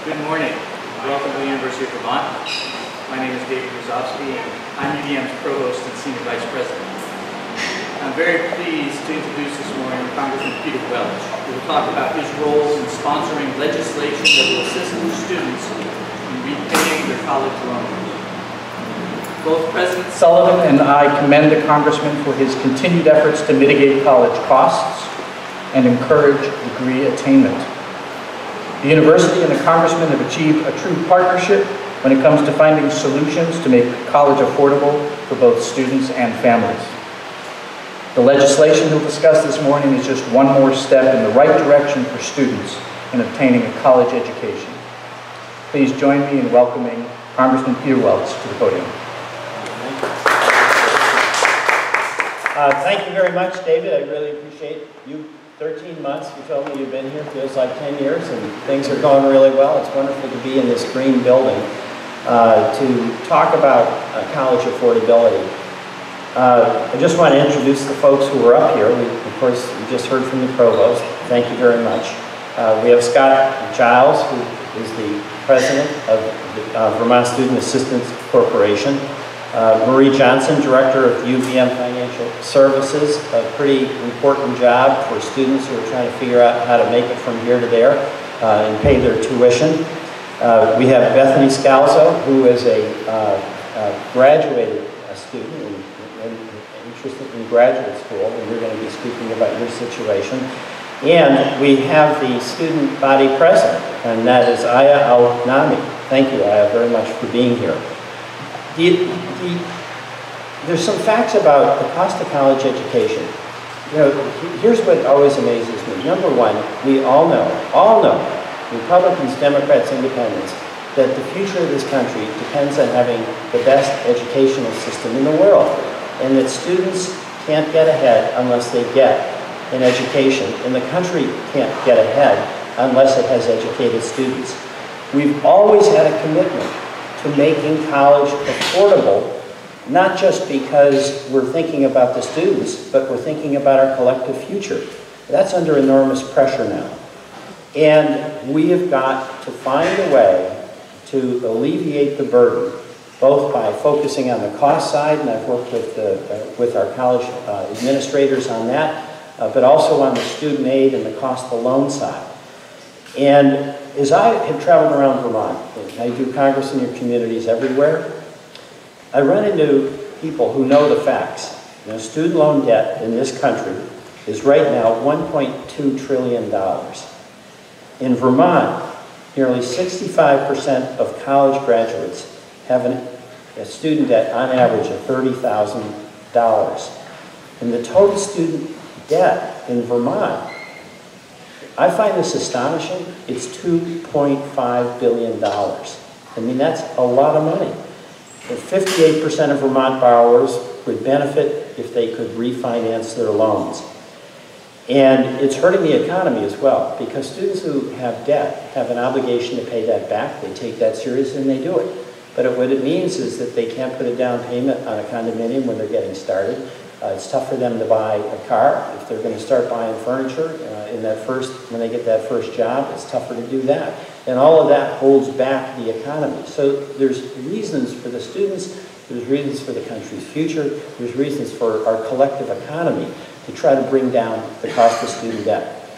Good morning. Welcome to the University of Vermont. My name is Rosowsky, and I'm UVM's Provost and Senior Vice President. I'm very pleased to introduce this morning Congressman Peter Welch, who will talk about his roles in sponsoring legislation that will assist new students in repaying their college loans. Both President Sullivan and I commend the Congressman for his continued efforts to mitigate college costs and encourage degree attainment. The University and the Congressman have achieved a true partnership when it comes to finding solutions to make college affordable for both students and families. The legislation we'll discuss this morning is just one more step in the right direction for students in obtaining a college education. Please join me in welcoming Congressman Peter Welch to the podium. Thank you very much, David. I really appreciate you. 13 months, you told me you've been here, feels like 10 years, and things are going really well. It's wonderful to be in this green building to talk about college affordability. I just want to introduce the folks who are up here. Of course, we just heard from the Provost. Thank you very much. We have Scott Giles, who is the president of the Vermont Student Assistance Corporation. Marie Johnson, Director of UVM Financial Services, a pretty important job for students who are trying to figure out how to make it from here to there and pay their tuition. We have Bethany Scalzo, who is a graduated student and interested in graduate school, and we're going to be speaking about your situation. And we have the student body president, and that is Aya Al-Nami. Thank you, Aya, very much for being here. There's some facts about the cost of college education. You know, here's what always amazes me. Number one, we all know, Republicans, Democrats, Independents, that the future of this country depends on having the best educational system in the world, and that students can't get ahead unless they get an education, and the country can't get ahead unless it has educated students. We've always had a commitment to making college affordable, not just because we're thinking about the students, but we're thinking about our collective future. That's under enormous pressure now. And we have got to find a way to alleviate the burden, both by focusing on the cost side, and I've worked with our college administrators on that, but also on the student aid and the cost of the loan side. And as I have traveled around Vermont, and I do Congress in your communities everywhere, I run into people who know the facts. You know, student loan debt in this country is right now $1.2 trillion. In Vermont, nearly 65% of college graduates have a student debt on average of $30,000. And the total student debt in Vermont, I find this astonishing. It's $2.5 billion. I mean, that's a lot of money. 58% of Vermont borrowers would benefit if they could refinance their loans. And it's hurting the economy as well, because students who have debt have an obligation to pay that back. They take that seriously and they do it. But what it means is that they can't put a down payment on a condominium when they're getting started. It's tough for them to buy a car. If they're going to start buying furniture when they get that first job, it's tougher to do that. And all of that holds back the economy. So there's reasons for the students, there's reasons for the country's future, there's reasons for our collective economy to try to bring down the cost of student debt.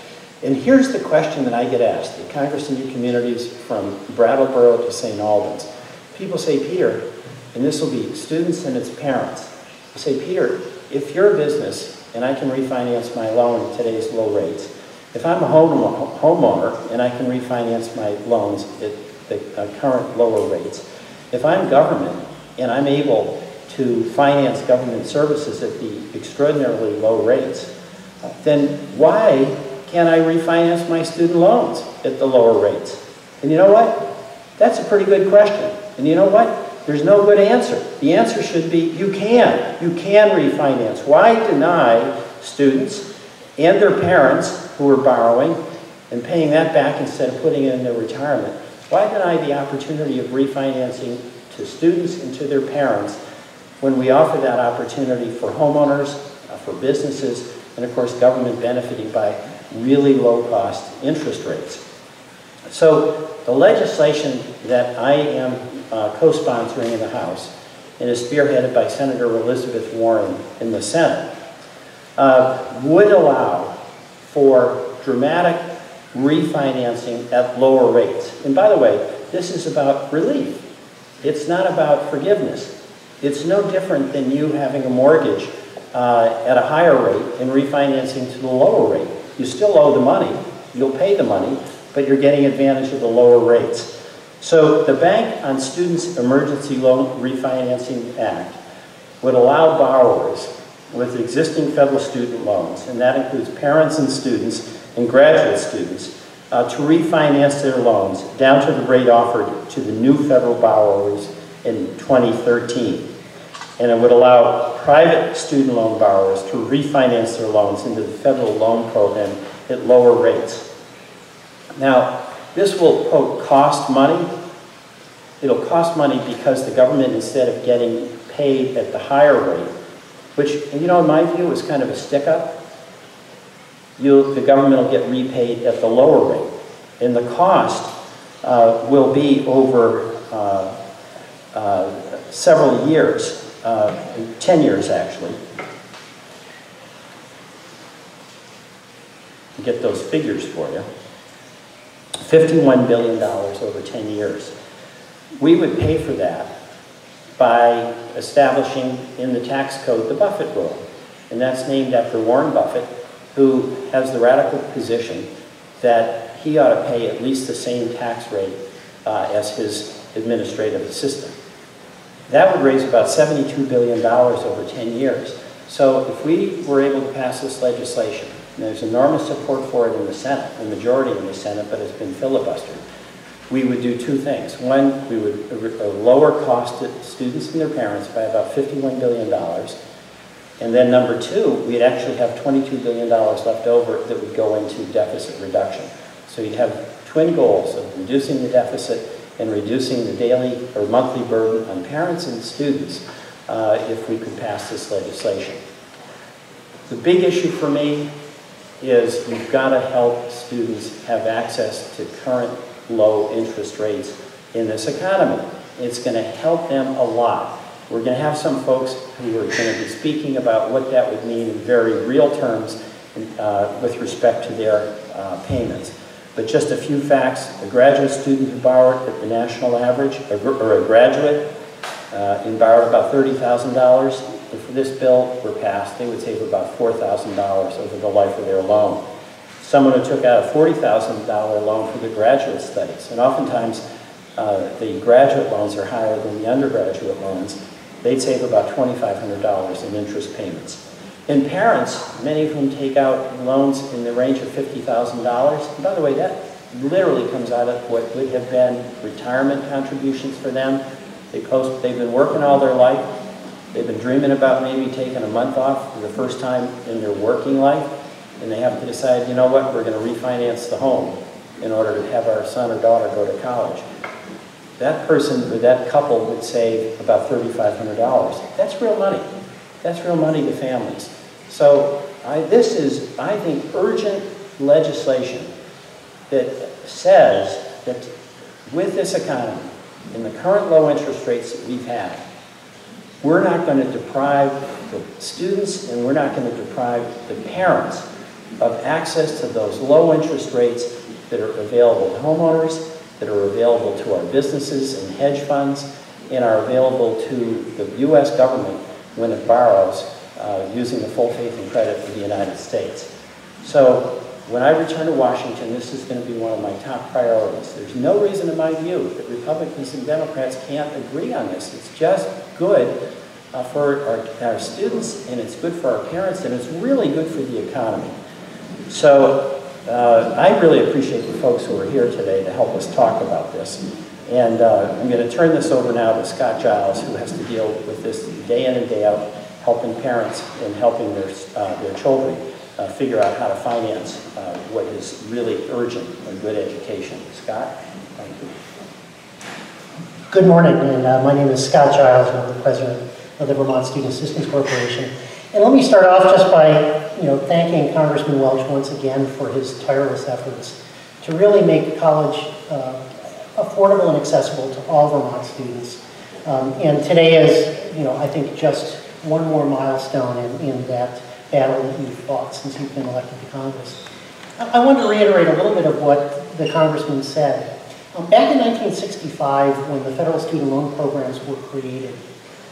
And here's the question that I get asked at Congress in your communities from Brattleboro to St. Albans. People say, Peter, and this will be students and its parents, they say, Peter, if you're a business and I can refinance my loan at today's low rates, if I'm a homeowner and I can refinance my loans at the current lower rates, if I'm government and I'm able to finance government services at the extraordinarily low rates, then why can't I refinance my student loans at the lower rates? And you know what? That's a pretty good question. And you know what? There's no good answer. The answer should be you can. You can refinance. Why deny students and their parents who are borrowing and paying that back instead of putting it in their retirement? Why deny the opportunity of refinancing to students and to their parents when we offer that opportunity for homeowners, for businesses, and of course government benefiting by really low cost interest rates? So the legislation that I am co-sponsoring in the House and is spearheaded by Senator Elizabeth Warren in the Senate would allow for dramatic refinancing at lower rates. And by the way, this is about relief. It's not about forgiveness. It's no different than you having a mortgage at a higher rate and refinancing to the lower rate. You still owe the money, you'll pay the money, but you're getting advantage of the lower rates. So the Bank on Students Emergency Loan Refinancing Act would allow borrowers with existing federal student loans, and that includes parents and students and graduate students, to refinance their loans down to the rate offered to the new federal borrowers in 2013. And it would allow private student loan borrowers to refinance their loans into the federal loan program at lower rates. Now, this will, quote, cost money. It'll cost money because the government, instead of getting paid at the higher rate, which, you know, in my view is kind of a stick-up, the government will get repaid at the lower rate. And the cost will be over several years, 10 years actually. Get those figures for you. $51 billion over 10 years. We would pay for that by establishing in the tax code the Buffett rule. And that's named after Warren Buffett, who has the radical position that he ought to pay at least the same tax rate as his administrative assistant. That would raise about $72 billion over 10 years. So if we were able to pass this legislation, and there's enormous support for it in the Senate, the majority in the Senate, but it's been filibustered, we would do two things. One, we would lower cost to students and their parents by about $51 billion. And then number two, we'd actually have $22 billion left over that would go into deficit reduction. So you'd have twin goals of reducing the deficit and reducing the daily or monthly burden on parents and students if we could pass this legislation. The big issue for me is you've got to help students have access to current low interest rates in this economy. It's going to help them a lot. We're going to have some folks who are going to be speaking about what that would mean in very real terms with respect to their payments. But just a few facts. A graduate student who borrowed at the national average, or a graduate, and borrowed about $30,000, if this bill were passed, they would save about $4,000 over the life of their loan. Someone who took out a $40,000 loan for the graduate studies, and oftentimes the graduate loans are higher than the undergraduate loans, they'd save about $2,500 in interest payments. And parents, many of whom take out loans in the range of $50,000, and by the way, that literally comes out of what would have been retirement contributions for them. They've been working all their life. They've been dreaming about maybe taking a month off for the first time in their working life, and they have to decide, you know what, we're going to refinance the home in order to have our son or daughter go to college. That person or that couple would save about $3,500. That's real money. That's real money to families. So this is, I think, urgent legislation that says that with this economy and the current low interest rates that we've had, we're not going to deprive the students and we're not going to deprive the parents of access to those low interest rates that are available to homeowners, that are available to our businesses and hedge funds, and are available to the U.S. government when it borrows using the full faith and credit of the United States. So when I return to Washington, this is going to be one of my top priorities. There's no reason in my view that Republicans and Democrats can't agree on this. It's just good for our students, and it's good for our parents, and it's really good for the economy. So I really appreciate the folks who are here today to help us talk about this. And I'm going to turn this over now to Scott Giles, who has to deal with this day in and day out, helping parents and helping their children figure out how to finance what is really urgent, a good education. Scott, thank you. Good morning, and my name is Scott Giles, and I'm the president of the Vermont Student Assistance Corporation. And let me start off just by thanking Congressman Welch once again for his tireless efforts to really make college affordable and accessible to all Vermont students. And today is, I think just one more milestone in that battle that you've fought since you've been elected to Congress. I want to reiterate a little bit of what the Congressman said. Back in 1965, when the federal student loan programs were created,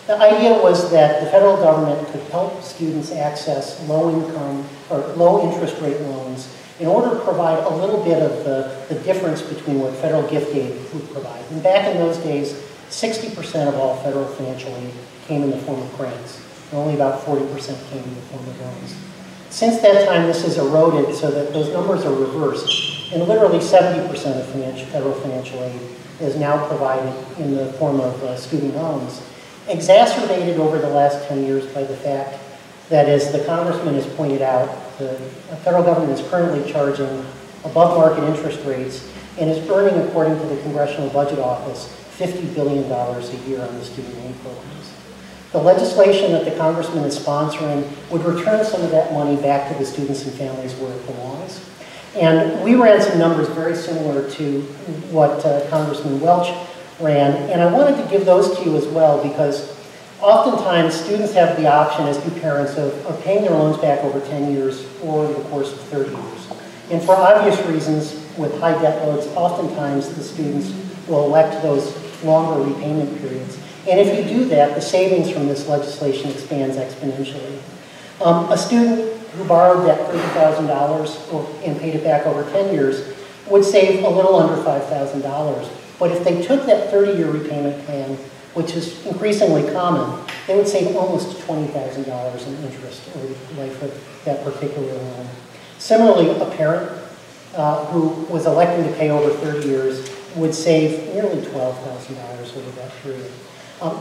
the idea was that the federal government could help students access low-income or low-interest rate loans in order to provide a little bit of the difference between what federal gift aid would provide. And back in those days, 60% of all federal financial aid came in the form of grants, and only about 40% came in the form of loans. Since that time, this has eroded so that those numbers are reversed, and literally 70% of federal financial aid is now provided in the form of student loans, exacerbated over the last 10 years by the fact that, as the Congressman has pointed out, the federal government is currently charging above market interest rates and is earning, according to the Congressional Budget Office, $50 billion a year on the student loan programs. The legislation that the Congressman is sponsoring would return some of that money back to the students and families where it belongs. And we ran some numbers very similar to what Congressman Welch ran, and I wanted to give those to you as well, because oftentimes students have the option, as do parents, of paying their loans back over 10 years or over the course of 30 years. And for obvious reasons, with high debt loads, oftentimes the students will elect those longer repayment periods. And if you do that, the savings from this legislation expands exponentially. A student who borrowed that $30,000 and paid it back over 10 years would save a little under $5,000. But if they took that 30-year repayment plan, which is increasingly common, they would save almost $20,000 in interest over the life of that particular loan. Similarly, a parent who was electing to pay over 30 years would save nearly $12,000 over that period.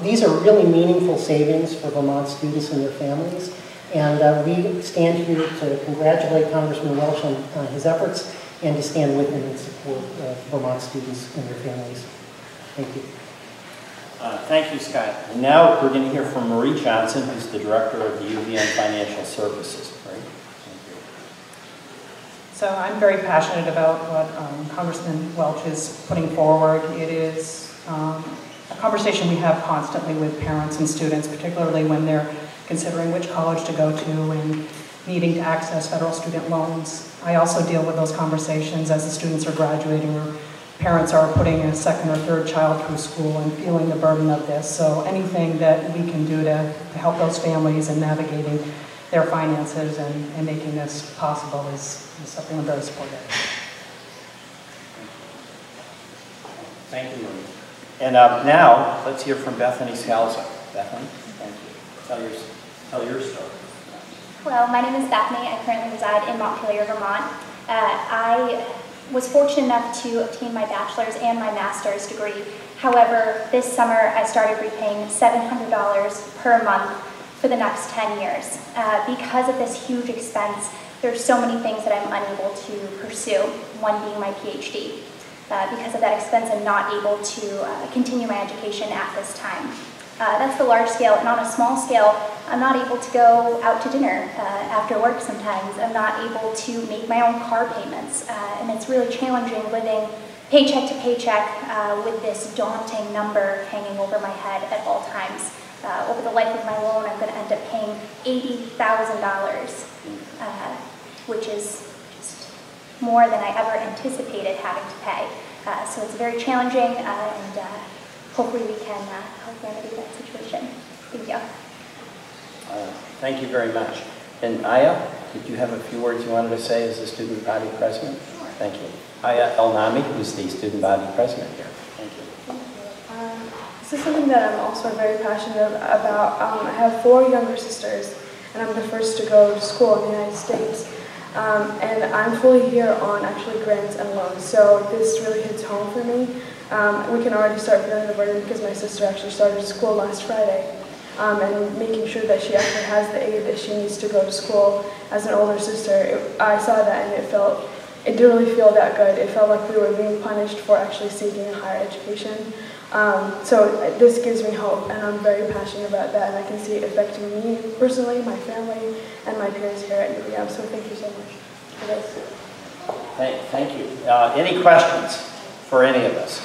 These are really meaningful savings for Vermont students and their families, and we stand here to congratulate Congressman Welch on his efforts and to stand with him in support of Vermont students and their families. Thank you. Thank you, Scott. And now we're going to hear from Marie Johnson, who's the director of the UVM Financial Services. Right? Thank you. So I'm very passionate about what Congressman Welch is putting forward. It is a conversation we have constantly with parents and students, particularly when they're considering which college to go to and needing to access federal student loans. I also deal with those conversations as the students are graduating or parents are putting a second or third child through school and feeling the burden of this. So anything that we can do to help those families in navigating their finances and making this possible is something I'm very supportive of. Thank you, Marie. And now, let's hear from Bethany Scalzo. Bethany, thank you. Tell your story. Hello, my name is Bethany. I currently reside in Montpelier, Vermont. I was fortunate enough to obtain my bachelor's and my master's degree. However, this summer I started repaying $700 per month for the next 10 years. Because of this huge expense, there's so many things that I'm unable to pursue, one being my PhD. Because of that expense, I'm not able to continue my education at this time. That's the large scale, and on a small scale, I'm not able to go out to dinner after work sometimes. I'm not able to make my own car payments, and it's really challenging living paycheck to paycheck with this daunting number hanging over my head at all times. Over the life of my loan, I'm going to end up paying $80,000, which is just more than I ever anticipated having to pay. So it's very challenging, and hopefully we can help remedy that situation. Thank you. Thank you very much. And Aya, did you have a few words you wanted to say as the student body president? Sure. Thank you. Aya El-Nami, who's the student body president here. Thank you. This is something that I'm also very passionate about. I have 4 younger sisters, and I'm the first to go to school in the United States. And I'm fully here on actually grants and loans, so this really hits home for me. We can already start feeling the burden because my sister actually started school last Friday, and making sure that she actually has the aid that she needs to go to school. As an older sister, I saw that and it didn't really feel that good. It felt like we were being punished for actually seeking a higher education. So this gives me hope, and I'm very passionate about that, and I can see it affecting me personally, my family, and my peers here at UVM. So thank you so much for this. Thank you. Any questions for any of us?